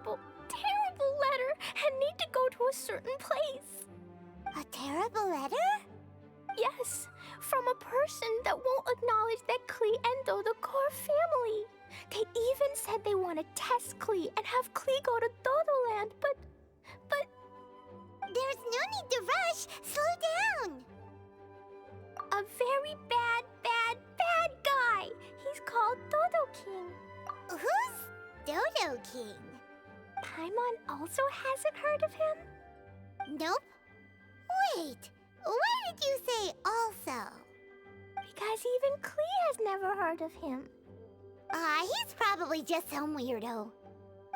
terrible, terrible letter and need to go to a certain place. A terrible letter? Yes, from a person that won't acknowledge that Klee and Dodoko are family. They even said they want to test Klee and have Klee go to Dodoland, but... There's no need to rush. Slow down. A very bad, bad, bad guy. He's called Dodo King. Who's Dodo King? Paimon also hasn't heard of him? Nope. Wait, why did you say also? Because even Klee has never heard of him. He's probably just some weirdo.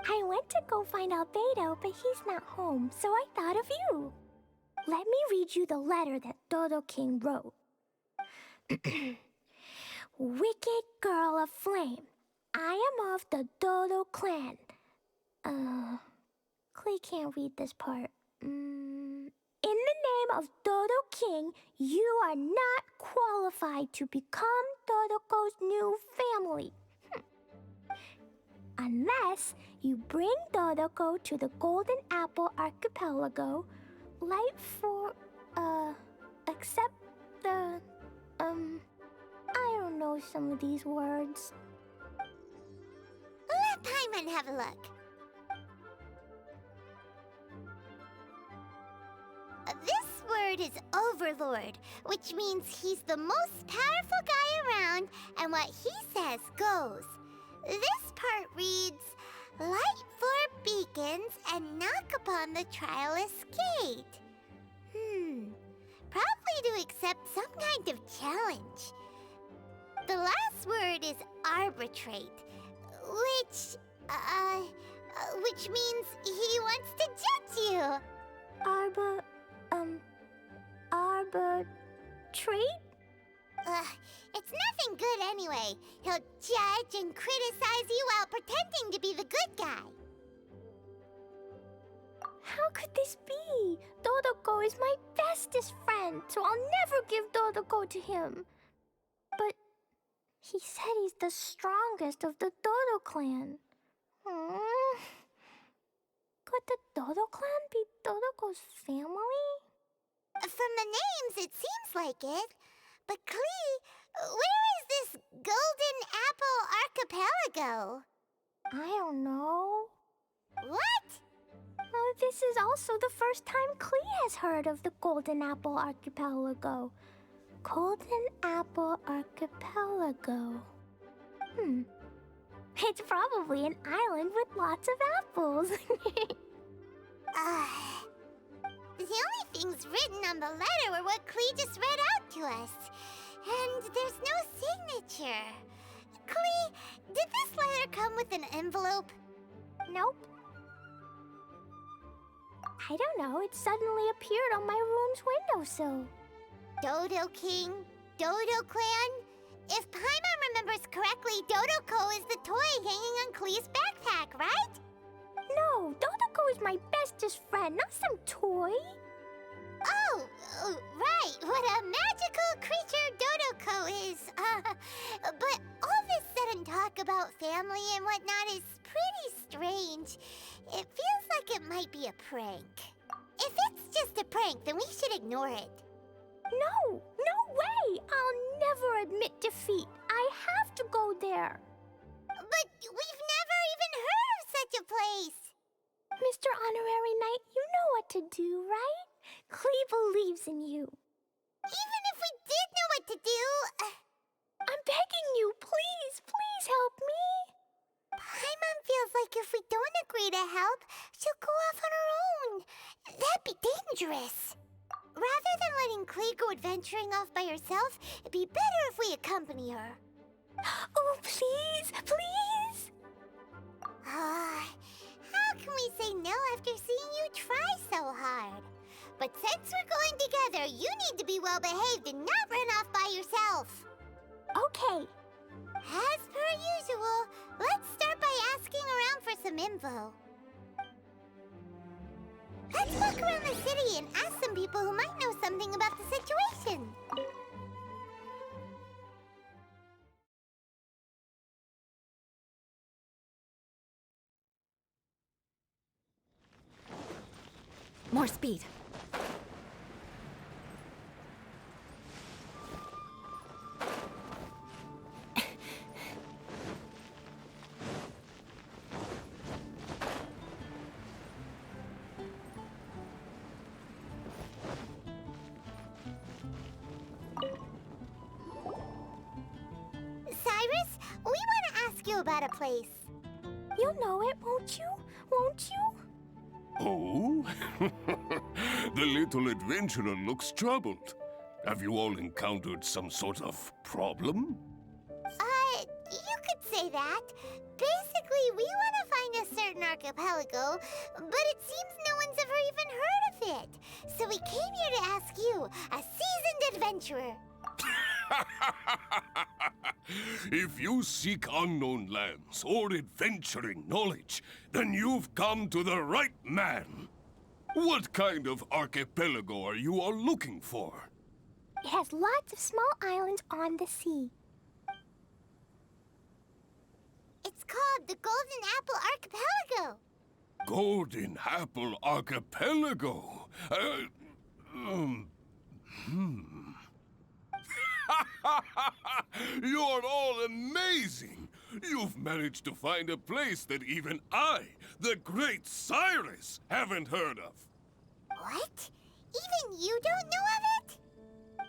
I went to go find Albedo, but he's not home, so I thought of you. Let me read you the letter that Dodo King wrote. Wicked girl of flame, I am of the Dodo clan. Klee can't read this part. In the name of Dodo King, you are not qualified to become Dodoko's new family. Unless you bring Dodoko to the Golden Apple Archipelago, light for, accept the, I don't know some of these words. Let Paimon have a look. This word is Overlord, which means he's the most powerful guy around, and what he says goes. This part reads, light four beacons and knock upon the trialist's gate. Probably to accept some kind of challenge. The last word is arbitrate, which means he wants to judge you. Arbitrate? It's nothing good anyway. He'll judge and criticize you while pretending to be the good guy. How could this be? Dodoko is my bestest friend, so I'll never give Dodoko to him. But he said he's the strongest of the Dodo clan. Could the Dodo clan be Dodoko's family? From the names, it seems like it. But Klee, where is this Golden Apple Archipelago? I don't know. What? This is also the first time Klee has heard of the Golden Apple Archipelago. Golden Apple Archipelago. It's probably an island with lots of apples. The only things written on the letter were what Klee just read out to us. And there's no signature. Klee, did this letter come with an envelope? Nope. I don't know, it suddenly appeared on my room's windowsill. Dodo King, Dodo Clan. If Paimon remembers correctly, Dodoko is the toy hanging on Klee's backpack, right? No, Dodoko is my bestest friend, not some toy. Oh, right, what a magical creature Dodoko is. But all this sudden talk about family and whatnot is pretty strange. It feels like it might be a prank. If it's just a prank, then we should ignore it. No way! I'll never admit defeat. I have to go there. But we've never even heard of such a place. Mr. Honorary Knight, you know what to do, right? Klee believes in you. Even if we did know what to do... I'm begging you, please help me. Paimon feels like if we don't agree to help, she'll go off on her own. That'd be dangerous. Rather than letting Klee go adventuring off by herself, it'd be better if we accompany her. Oh, please! How can we say no after seeing you try so hard? But since we're going together, you need to be well-behaved and not run off by yourself. Okay. As per usual, let's start by asking around for some info. Let's walk around the city and ask some people who might know something about the situation. More speed. Cyrus, we want to ask you about a place. You'll know it, won't you? Won't you? Oh? The little adventurer looks troubled. Have you all encountered some sort of problem? You could say that. Basically, we want to find a certain archipelago, but it seems no one's ever even heard of it. So we came here to ask you, a seasoned adventurer. If you seek unknown lands or adventuring knowledge, then you've come to the right man. What kind of archipelago are you all looking for? It has lots of small islands on the sea. It's called the Golden Apple Archipelago. Golden Apple Archipelago? You're all amazing! You've managed to find a place that even I, the great Cyrus, haven't heard of. What? Even you don't know of it?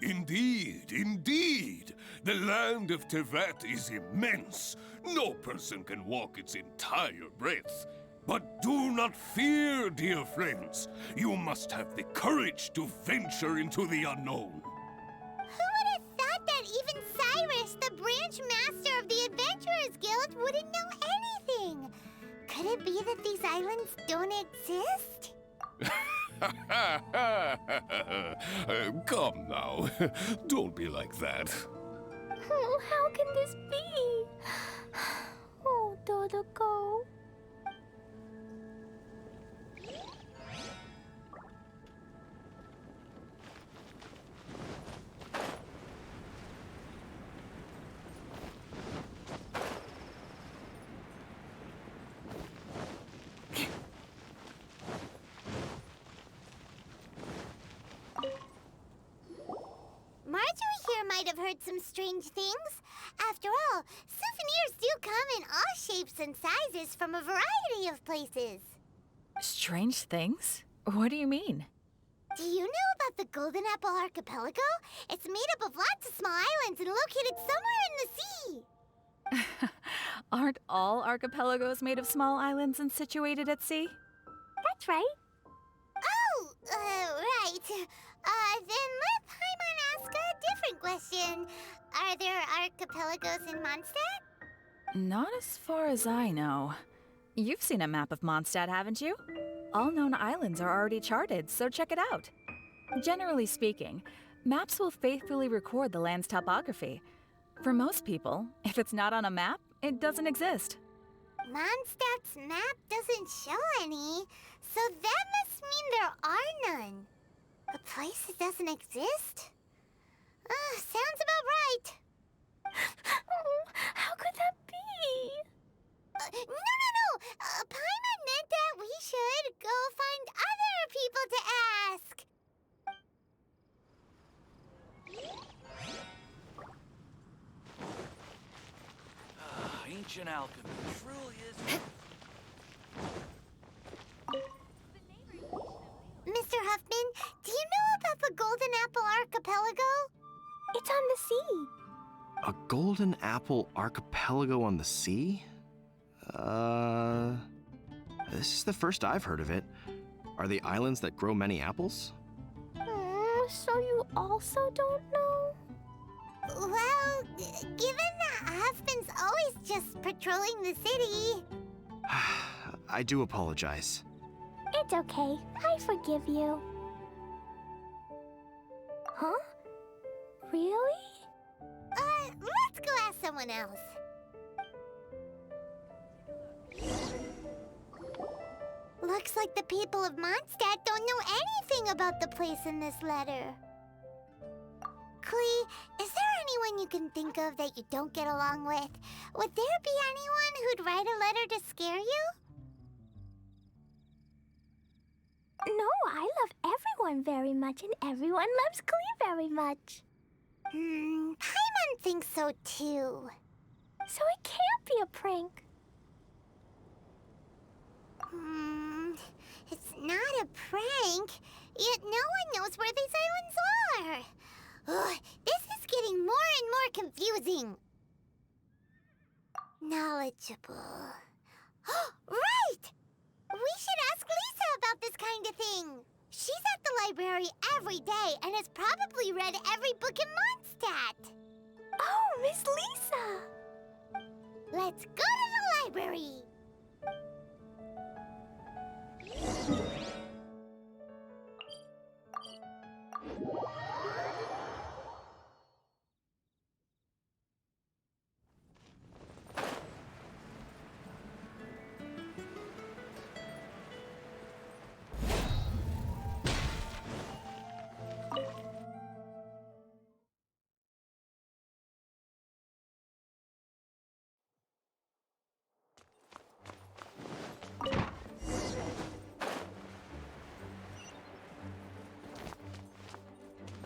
Indeed, indeed. The land of Tevat is immense. No person can walk its entire breadth. But do not fear, dear friends. You must have the courage to venture into the unknown. Who would have thought that even Cyrus, the branch master of the Adventurers Guild, wouldn't know anything? Could it be that these islands don't exist? Come now. Don't be like that. Oh, how can this be? Oh, Dodoco. Marjorie here might have heard some strange things. After all, souvenirs do come in all shapes and sizes from a variety of places. Strange things? What do you mean? Do you know about the Golden Apple Archipelago? It's made up of lots of small islands and located somewhere in the sea. Aren't all archipelagos made of small islands and situated at sea? That's right. Oh, right. Then let Paimon ask a different question. Are there archipelagos in Mondstadt? Not as far as I know. You've seen a map of Mondstadt, haven't you? All known islands are already charted, so check it out. Generally speaking, maps will faithfully record the land's topography. For most people, if it's not on a map, it doesn't exist. Mondstadt's map doesn't show any, so that must mean there are none. A place that doesn't exist? Sounds about right. Oh, how could that be? No. Paimon meant that we should go find other people to ask. Ancient alchemy truly is. Mr. Huffman, do you know about the Golden Apple Archipelago? It's on the sea. A golden apple archipelago on the sea? This is the first I've heard of it. Are the islands that grow many apples? So you also don't know? Well, given that Huffman's always just patrolling the city. I do apologize. It's okay. I forgive you. Huh? Really? Let's go ask someone else. Looks like the people of Mondstadt don't know anything about the place in this letter. Klee, is there anyone you can think of that you don't get along with? Would there be anyone who'd write a letter to scare you? No, I everyone very much, and everyone loves Klee very much. Paimon thinks so too. So it can't be a prank. It's not a prank, yet no one knows where these islands are. Ugh, this is getting more and more confusing. Knowledgeable. Right! We should ask Lisa about this kind of thing. She's at the library every day and has probably read every book in Mondstadt. Oh, Miss Lisa! Let's go to the library.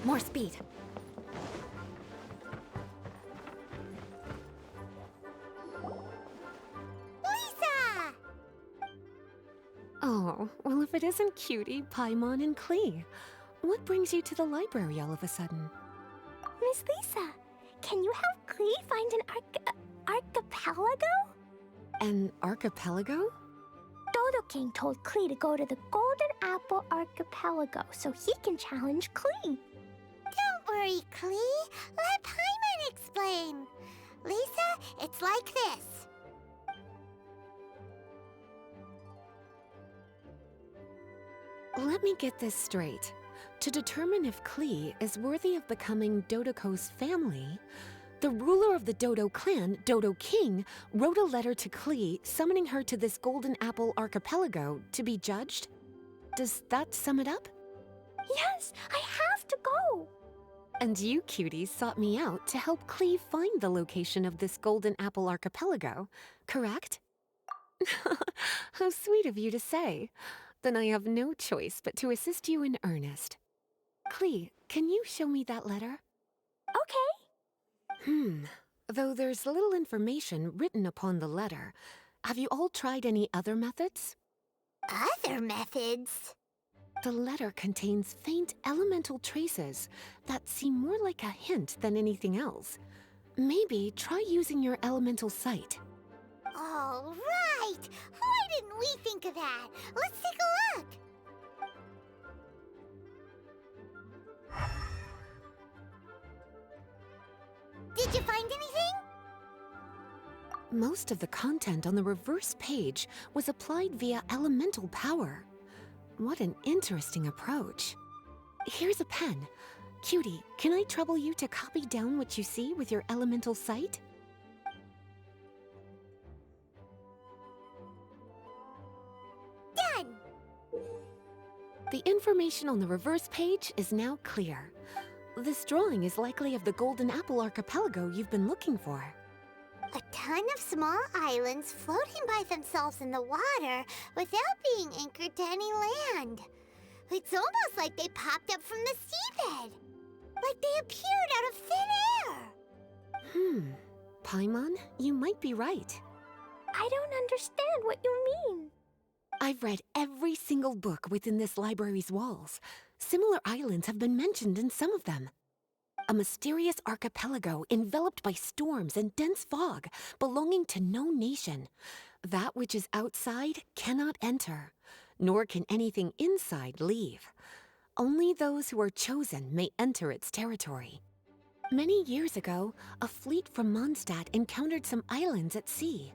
More speed. Lisa! Oh, well, if it isn't Cutie, Paimon, and Klee. What brings you to the library all of a sudden? Miss Lisa, can you help Klee find an archipelago? An archipelago? Dodo King told Klee to go to the Golden Apple Archipelago so he can challenge Klee. Don't worry, Klee. Let Paimon explain. Lisa, it's like this. Let me get this straight. To determine if Klee is worthy of becoming Dodoco's family, the ruler of the Dodo clan, Dodo King, wrote a letter to Klee summoning her to this Golden Apple Archipelago to be judged? Does that sum it up? Yes, I have to go. And you, cuties, sought me out to help Klee find the location of this Golden Apple Archipelago, correct? How sweet of you to say. Then I have no choice but to assist you in earnest. Klee, can you show me that letter? Okay. Though there's little information written upon the letter, have you all tried any other methods? Other methods? The letter contains faint elemental traces that seem more like a hint than anything else. Maybe try using your elemental sight. All right! Why didn't we think of that? Let's take a look! Did you find anything? Most of the content on the reverse page was applied via elemental power. What an interesting approach. Here's a pen. Cutie, can I trouble you to copy down what you see with your elemental sight? Done! The information on the reverse page is now clear. This drawing is likely of the Golden Apple Archipelago you've been looking for. A ton of small islands floating by themselves in the water without being anchored to any land. It's almost like they popped up from the seabed. Like they appeared out of thin air. Paimon, you might be right. I don't understand what you mean. I've read every single book within this library's walls. Similar islands have been mentioned in some of them. A mysterious archipelago enveloped by storms and dense fog, belonging to no nation. That which is outside cannot enter, nor can anything inside leave. Only those who are chosen may enter its territory. Many years ago, a fleet from Mondstadt encountered some islands at sea.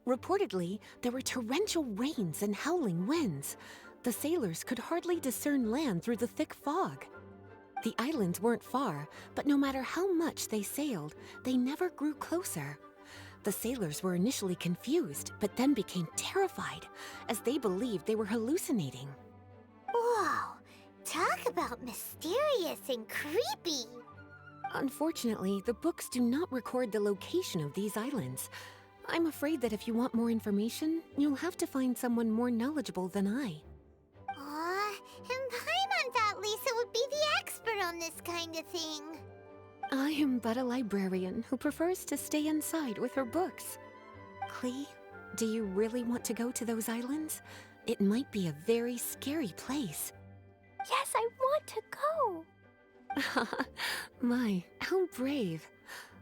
Reportedly, there were torrential rains and howling winds. The sailors could hardly discern land through the thick fog. The islands weren't far, but no matter how much they sailed, they never grew closer. The sailors were initially confused, but then became terrified, as they believed they were hallucinating. Whoa! Talk about mysterious and creepy! Unfortunately, the books do not record the location of these islands. I'm afraid that if you want more information, you'll have to find someone more knowledgeable than I. Aw, and Paimon thought Lisa this kind of thing. I am but a librarian who prefers to stay inside with her books. Klee, do you really want to go to those islands? It might be a very scary place. Yes, I want to go. My, how brave.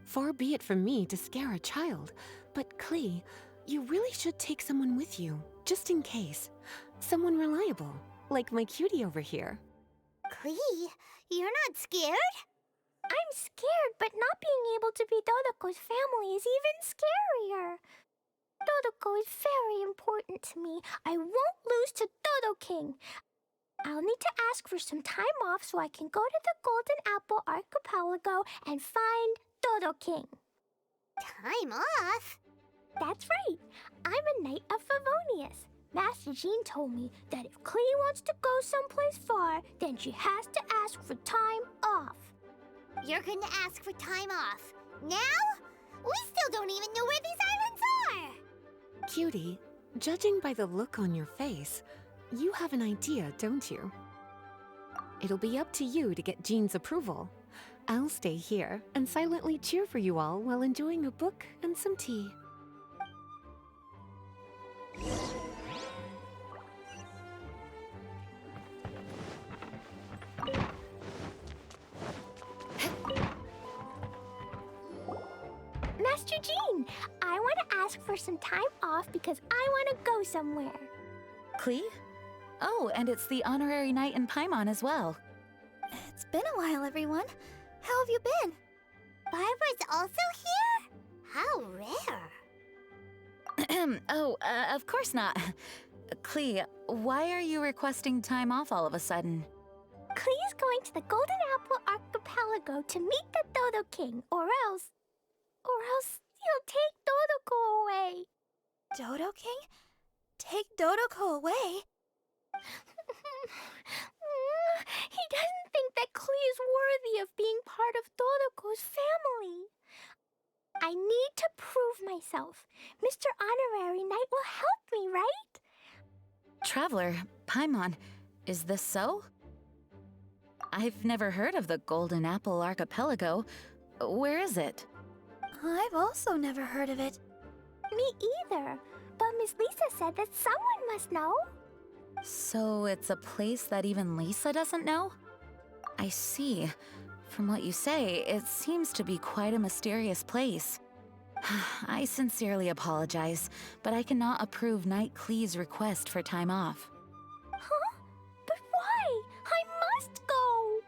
Far be it from me to scare a child, but Klee, you really should take someone with you, just in case. Someone reliable, like my cutie over here. Klee, you're not scared? I'm scared, but not being able to be Dodoko's family is even scarier. Dodoko is very important to me. I won't lose to Dodo King. I'll need to ask for some time off so I can go to the Golden Apple Archipelago and find Dodo King. Time off? That's right. I'm a Knight of Favonius. Master Jean told me that if Klee wants to go someplace far, then she has to ask for time off. You're going to ask for time off. Now? We still don't even know where these islands are. Cutie, judging by the look on your face, you have an idea, don't you? It'll be up to you to get Jean's approval. I'll stay here and silently cheer for you all while enjoying a book and some tea. Master Jean, I want to ask for some time off because I want to go somewhere. Klee? Oh, and it's the honorary knight in Paimon as well. It's been a while, everyone. How have you been? Barbara's also here? How rare. Of course not. Klee, why are you requesting time off all of a sudden? Klee's going to the Golden Apple Archipelago to meet the Dodo King, or else he'll take Dodoko away. Dodo King? Take Dodoko away? He doesn't think that Klee is worthy of being part of Dodoko's family. I need to prove myself. Mr. Honorary Knight will help me, right? Traveler, Paimon, is this so? I've never heard of the Golden Apple Archipelago. Where is it? I've also never heard of it. Me either. But Miss Lisa said that someone must know. So it's a place that even Lisa doesn't know? I see. From what you say, it seems to be quite a mysterious place. I sincerely apologize, but I cannot approve Knight Klee's request for time off. Huh? But why? I must go!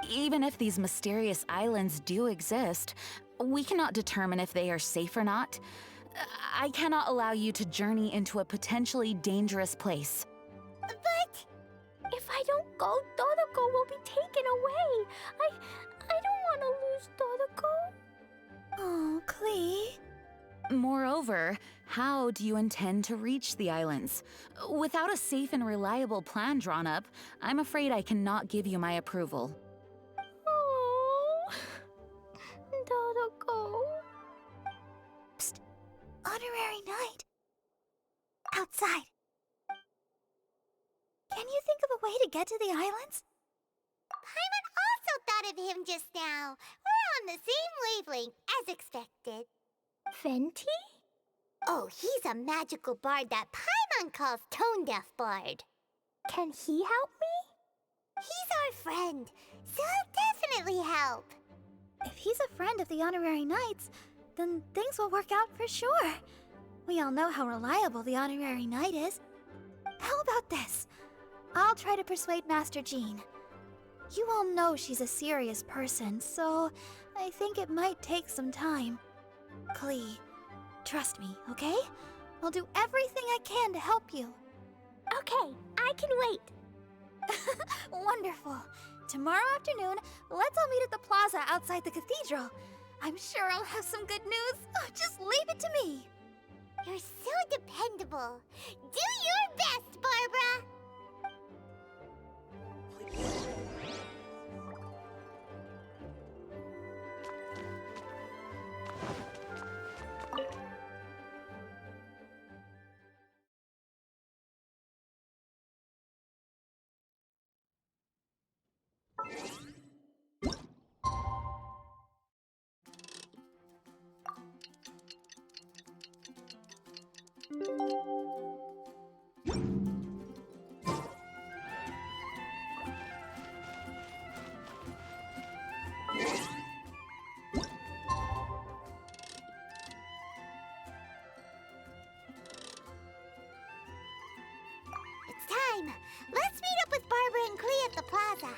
Even if these mysterious islands do exist, we cannot determine if they are safe or not. I cannot allow you to journey into a potentially dangerous place. But if I don't go, Dodoko will be taken away. I don't want to lose Dodoko. Oh, Klee. Moreover, how do you intend to reach the islands? Without a safe and reliable plan drawn up, I'm afraid I cannot give you my approval. Oh, Dodoko. Psst. Honorary Knight. Outside. Can you think of a way to get to the islands? Paimon also thought of him just now. We're on the same wavelength, as expected. Venti? Oh, he's a magical bard that Paimon calls Tone Deaf Bard. Can he help me? He's our friend, so he'll definitely help. If he's a friend of the Honorary Knights, then things will work out for sure. We all know how reliable the Honorary Knight is. How about this? I'll try to persuade Master Jean. You all know she's a serious person, so I think it might take some time. Klee, trust me, okay? I'll do everything I can to help you. Okay, I can wait. Wonderful. Tomorrow afternoon, let's all meet at the plaza outside the cathedral. I'm sure I'll have some good news. Oh, just leave it to me. You're so dependable. Do your best, Barbara. It's time. Let's meet up with Barbara and Klee at the plaza.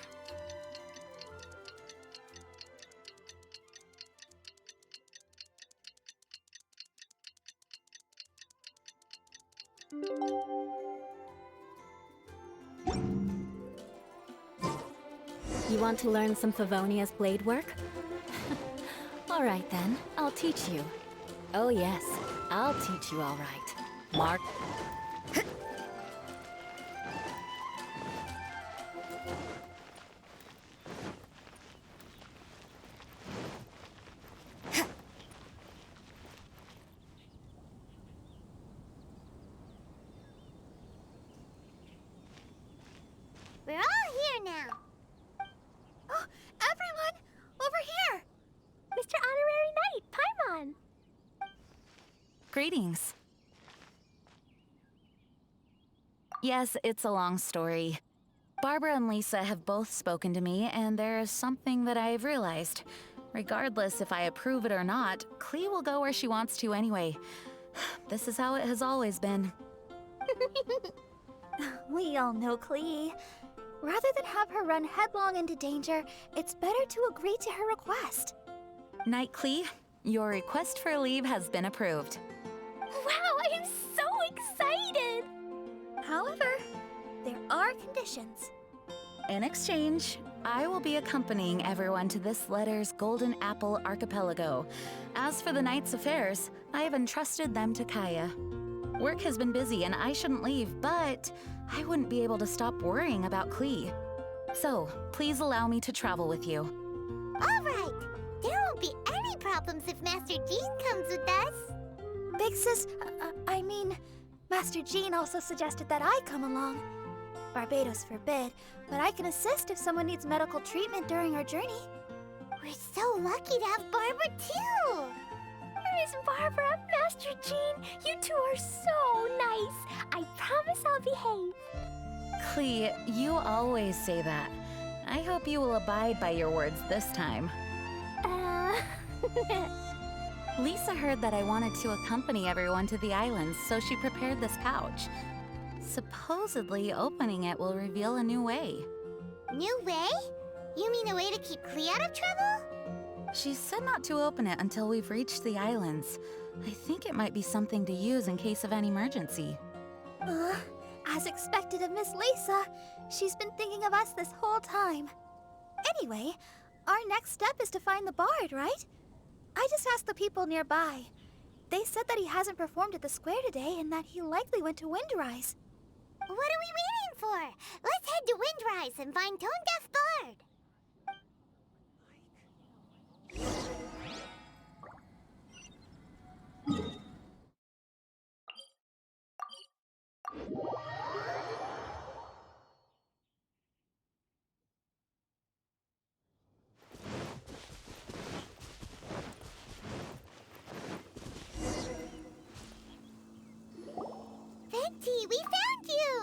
You want to learn some Favonia's blade work? All right then, I'll teach you. Oh yes, I'll teach you all right. Mark. We're all here now. Oh, everyone! Over here! Mr. Honorary Knight, Paimon! Greetings. Yes, it's a long story. Barbara and Lisa have both spoken to me, and there is something that I've realized. Regardless if I approve it or not, Klee will go where she wants to anyway. This is how it has always been. We all know Klee. Rather than have her run headlong into danger, it's better to agree to her request. Knight Klee, your request for leave has been approved. Wow, I am so excited! However, there are conditions. In exchange, I will be accompanying everyone to this letter's Golden Apple Archipelago. As for the Knight's affairs, I have entrusted them to Kaya. Work has been busy and I shouldn't leave, but I wouldn't be able to stop worrying about Klee. So, please allow me to travel with you. All right. There won't be any problems if Master Jean comes with us. Big Sis, I mean, Master Jean also suggested that I come along. Barbados forbid, but I can assist if someone needs medical treatment during our journey. We're so lucky to have Barbara, too. Miss Barbara, Master Jean, you two are so nice. I promise I'll behave. Klee, you always say that. I hope you will abide by your words this time. Lisa heard that I wanted to accompany everyone to the islands, so she prepared this pouch. Supposedly, opening it will reveal a new way. New way? You mean a way to keep Klee out of trouble? She said not to open it until we've reached the islands. I think it might be something to use in case of an emergency. As expected of Miss Lisa, she's been thinking of us this whole time. Anyway, our next step is to find the bard, right? I just asked the people nearby. They said that he hasn't performed at the square today and that he likely went to Windrise. What are we waiting for? Let's head to Windrise and find Tone Deaf Bard. Venti, we found you!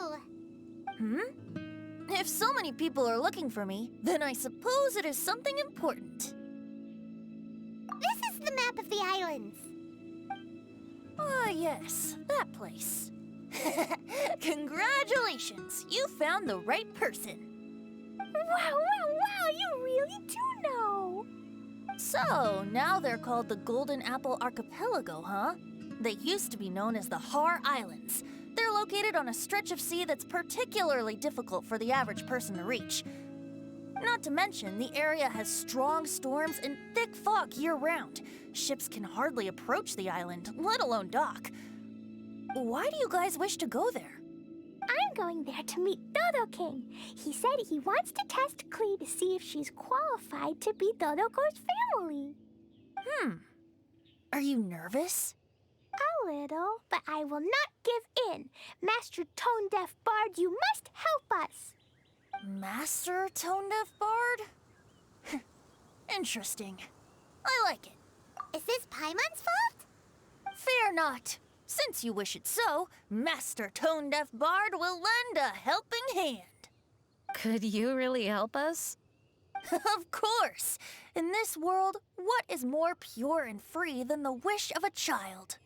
If so many people are looking for me, then I suppose it is something important. This is the map of the islands. Ah, yes, that place. Congratulations, you found the right person. Wow, you really do know. So, now they're called the Golden Apple Archipelago, huh? They used to be known as the Har Islands. They're located on a stretch of sea that's particularly difficult for the average person to reach. Not to mention, the area has strong storms and thick fog year-round. Ships can hardly approach the island, let alone dock. Why do you guys wish to go there? I'm going there to meet Dodo King. He said he wants to test Klee to see if she's qualified to be Dodoko's family. Are you nervous? A little, but I will not give in. Master Tone Deaf Bard, you must help us. Master Tone Deaf Bard? Interesting. I like it. Is this Paimon's fault? Fear not. Since you wish it so, Master Tone Deaf Bard will lend a helping hand. Could you really help us? Of course! In this world, what is more pure and free than the wish of a child?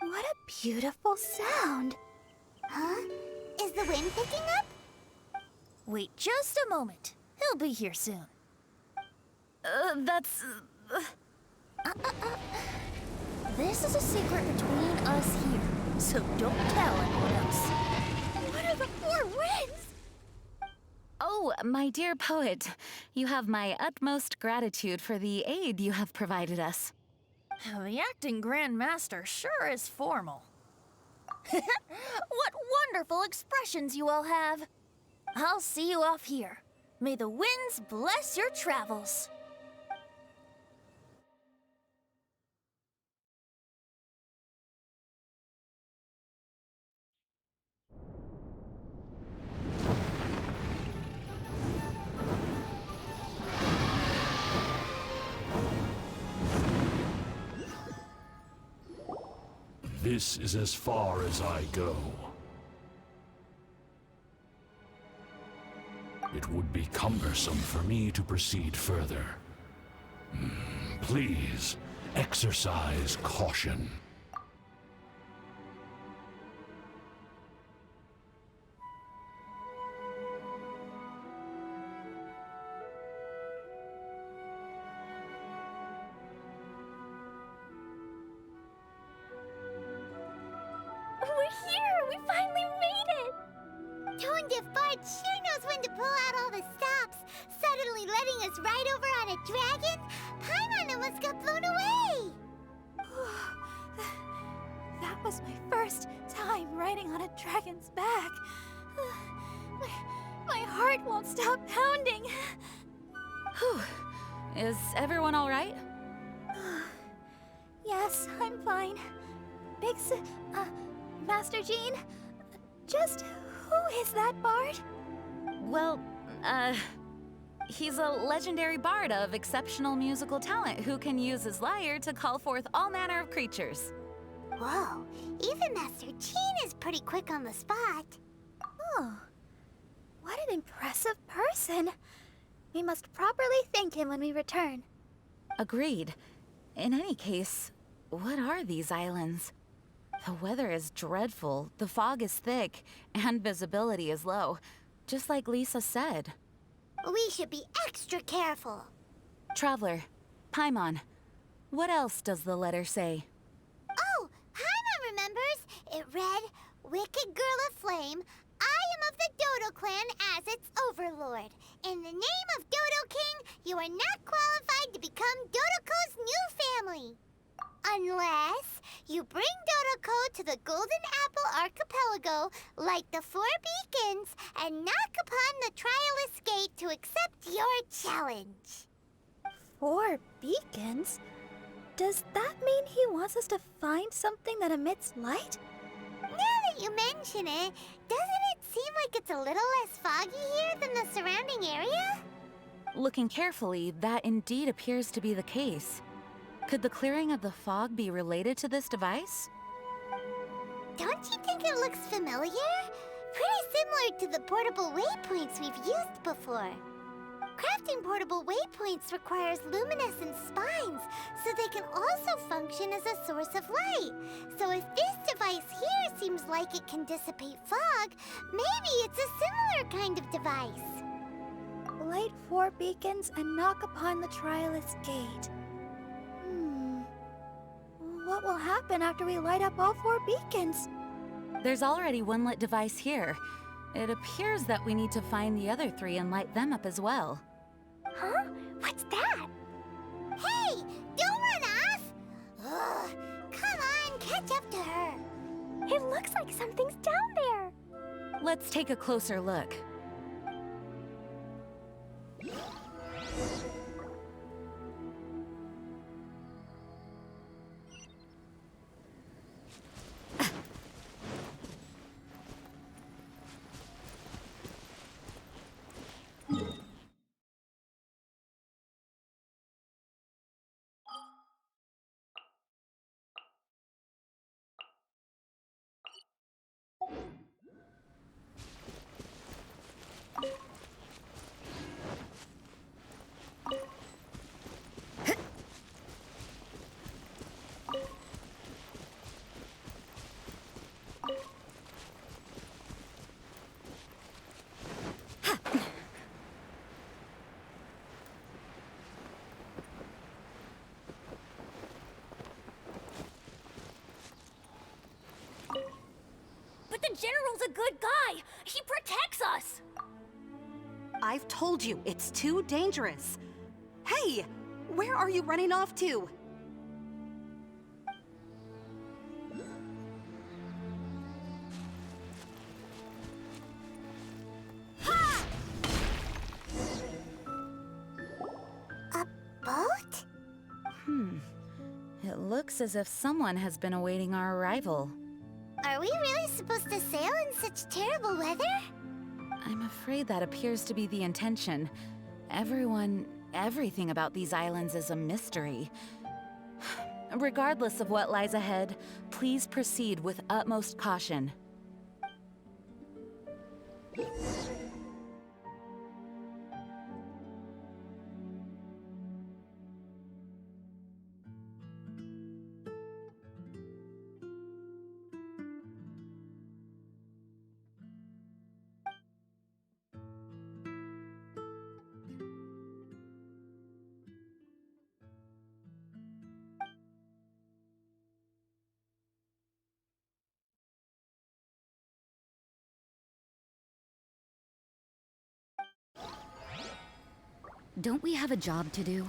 What a beautiful sound. Huh? Is the wind picking up? Wait just a moment. He'll be here soon. This is a secret between us here, so don't tell anyone else. What are the four winds? Oh, my dear poet, you have my utmost gratitude for the aid you have provided us. The acting Grand Master sure is formal. What wonderful expressions you all have. I'll see you off here. May the winds bless your travels. This is as far as I go. It would be cumbersome for me to proceed further. Please, exercise caution. We're here! We finally made it! Tone Deaf Bard sure knows when to pull out all the stops. Suddenly letting us ride over on a dragon? Paimon almost got blown away! That was my first time riding on a dragon's back. My heart won't stop pounding. Whew. Is everyone all right? Yes, I'm fine. Master Jean, just who is that bard? Well, he's a legendary bard of exceptional musical talent who can use his lyre to call forth all manner of creatures. Whoa, even Master Jean is pretty quick on the spot. Oh, what an impressive person. We must properly thank him when we return. Agreed. In any case, what are these islands? The weather is dreadful, the fog is thick, and visibility is low, just like Lisa said. We should be extra careful. Traveler, Paimon, what else does the letter say? Oh, Paimon remembers. It read, Wicked Girl of Flame, I am of the Dodo clan as its overlord. In the name of Dodo King, you are not qualified to become Dodoko's new family. Unless you bring Dodoko to the Golden Apple Archipelago, light the 4 beacons, and knock upon the Trialist Gate to accept your challenge. 4 beacons? Does that mean he wants us to find something that emits light? Now that you mention it, doesn't it seem like it's a little less foggy here than the surrounding area? Looking carefully, that indeed appears to be the case. Could the clearing of the fog be related to this device? Don't you think it looks familiar? Pretty similar to the portable waypoints we've used before. Crafting portable waypoints requires luminescent spines, so they can also function as a source of light. So if this device here seems like it can dissipate fog, maybe it's a similar kind of device. Light 4 beacons and knock upon the Trialist Gate. What will happen after we light up all 4 beacons? There's already one lit device here. It appears that we need to find the other 3 and light them up as well. Huh? What's that? Hey, don't run off! Ugh, come on, catch up to her. It looks like something's down there. Let's take a closer look. good guy. He protects us. I've told you, it's too dangerous. Hey, where are you running off to? A boat? It looks as if someone has been awaiting our arrival. Are we really supposed to sail in such terrible weather? I'm afraid that appears to be the intention. Everything about these islands is a mystery. Regardless of what lies ahead, please proceed with utmost caution. Don't we have a job to do?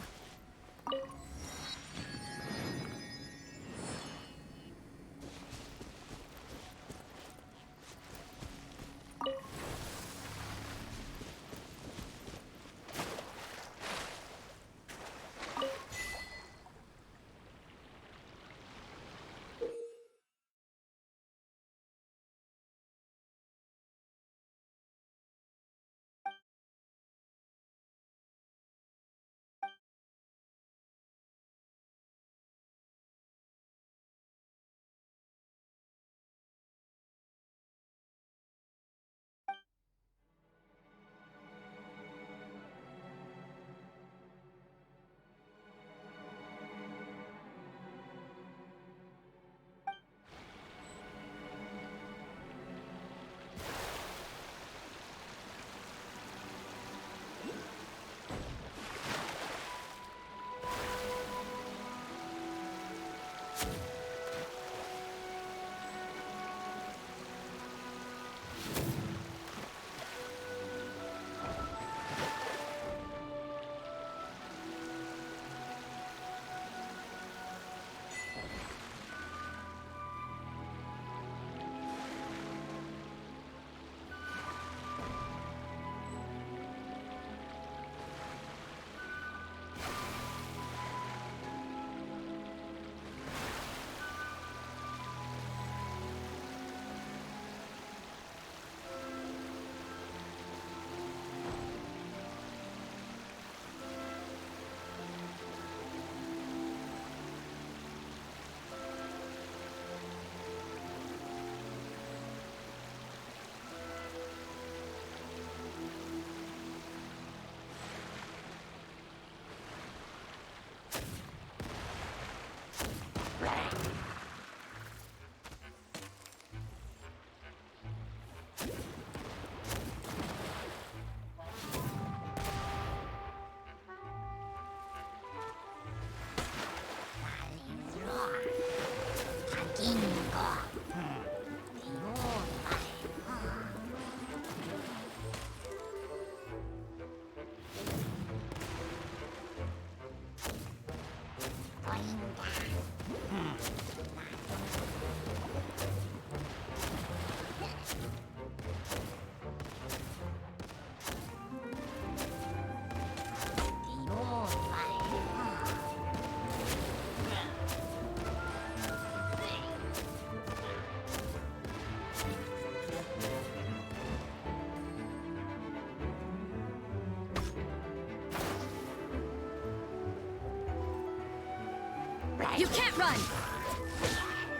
You can't run!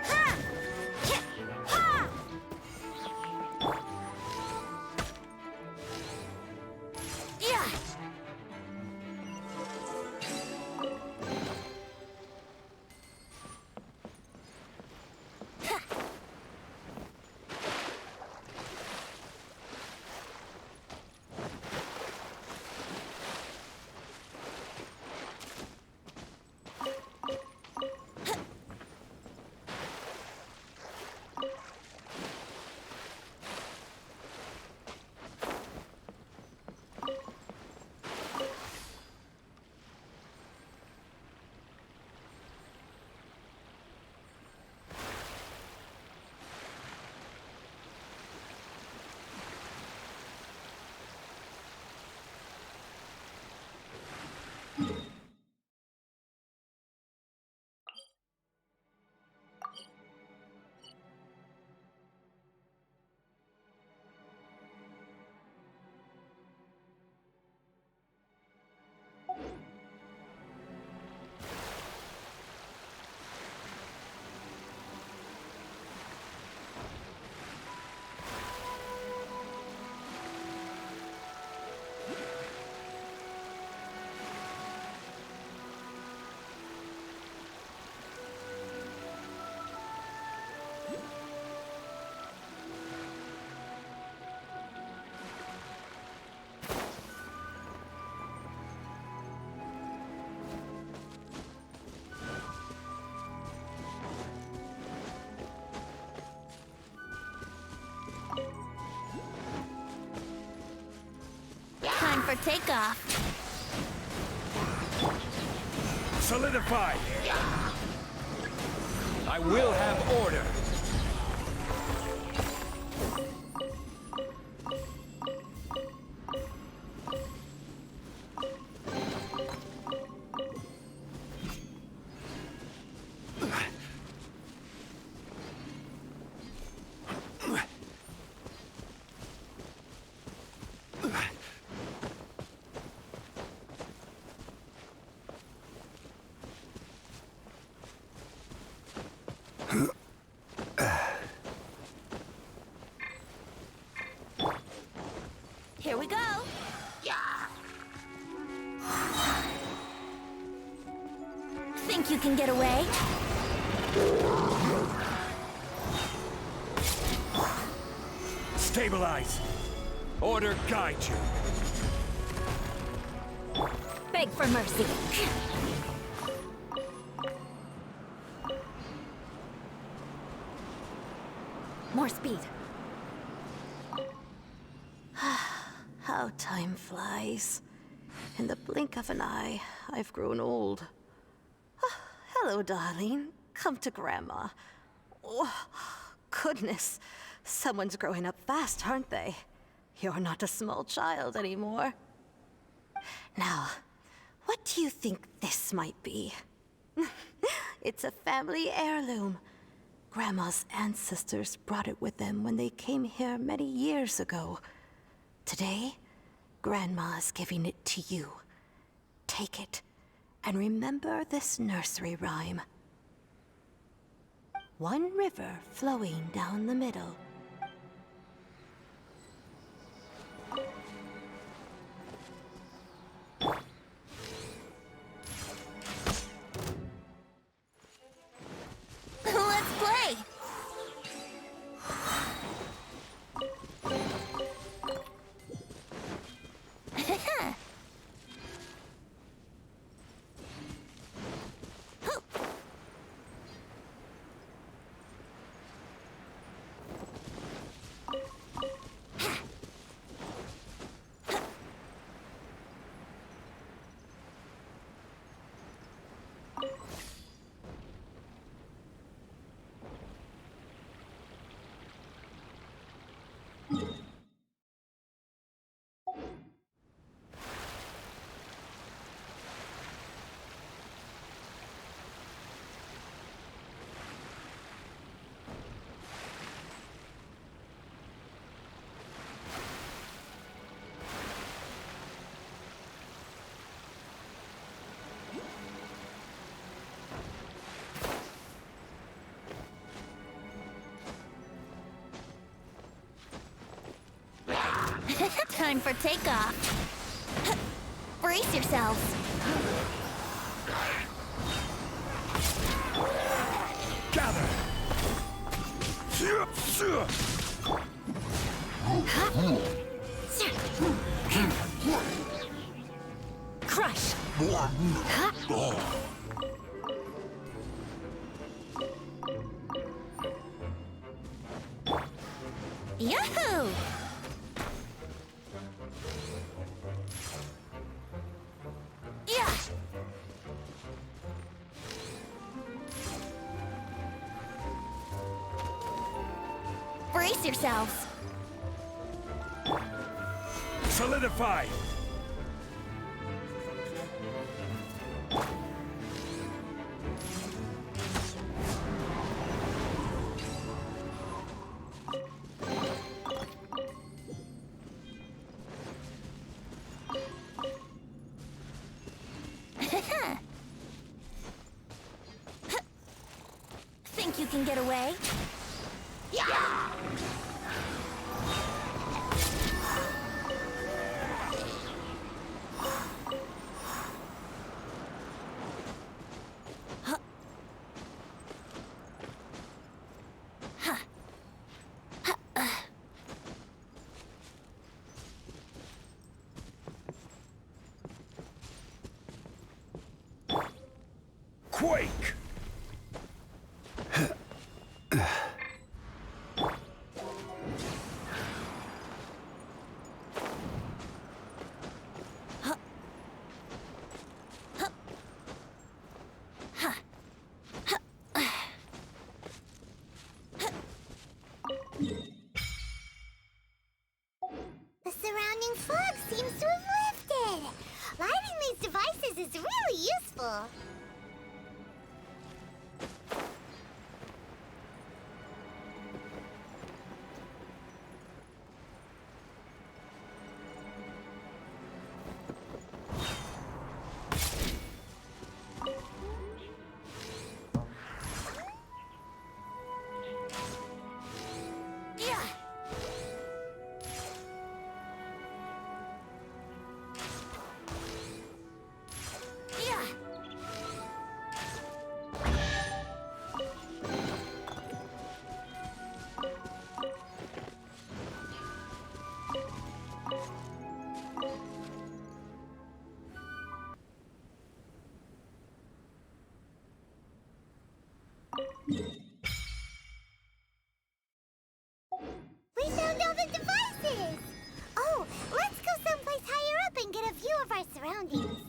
Ha! Ha! Yeah! for takeoff. Solidify! I will have order. Here we go. Think you can get away? Stabilize. Order guide you. Beg for mercy. More speed. How time flies. In the blink of an eye, I've grown old. Hello, darling. Come to Grandma. Oh, goodness. Someone's growing up fast, aren't they? You're not a small child anymore. Now, what do you think this might be? It's a family heirloom. Grandma's ancestors brought it with them when they came here many years ago. Today, Grandma is giving it to you. Take it, and remember this nursery rhyme. One river flowing down the middle. Let's play! Time for takeoff. Brace yourselves. Gather! Crush! Yahoo! Yeah! Brace yourselves. Solidify! Think you can get away? Quake! cool. We found all the devices! Oh, let's go someplace higher up and get a view of our surroundings.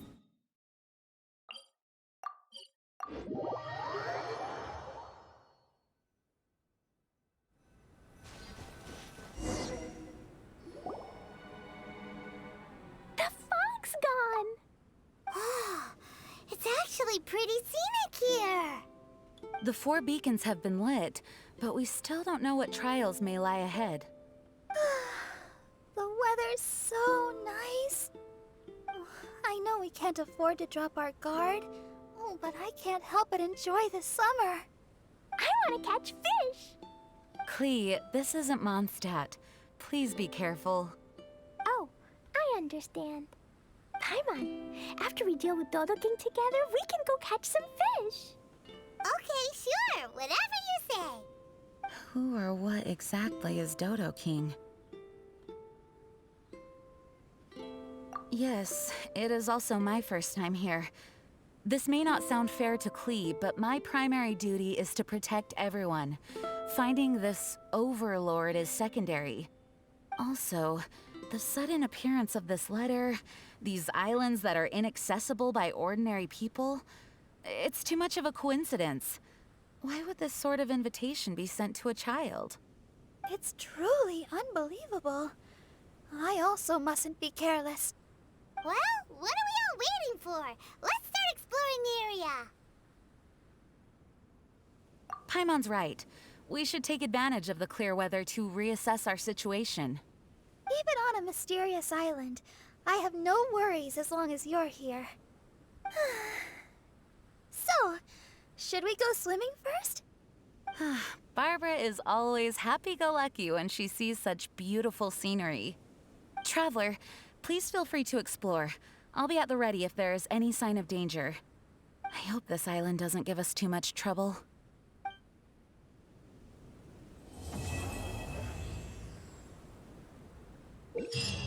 The fog's gone! It's actually pretty scenic here! The 4 beacons have been lit, but we still don't know what trials may lie ahead. The weather's so nice. I know we can't afford to drop our guard, but I can't help but enjoy the summer. I want to catch fish! Klee, this isn't Mondstadt. Please be careful. Oh, I understand. Paimon, after we deal with Dodo King together, we can go catch some fish! Okay, sure, whatever you say. Who or what exactly is Dodo King? Yes, it is also my first time here. This may not sound fair to Klee, but my primary duty is to protect everyone. Finding this overlord is secondary. Also, the sudden appearance of this letter, these islands that are inaccessible by ordinary people, it's too much of a coincidence. Why would this sort of invitation be sent to a child? It's truly unbelievable. I also mustn't be careless. Well, what are we all waiting for? Let's start exploring the area. Paimon's right. We should take advantage of the clear weather to reassess our situation. Even on a mysterious island, I have no worries as long as you're here. So, should we go swimming first? Barbara is always happy-go-lucky when she sees such beautiful scenery. Traveler, please feel free to explore. I'll be at the ready if there is any sign of danger. I hope this island doesn't give us too much trouble. Yeah.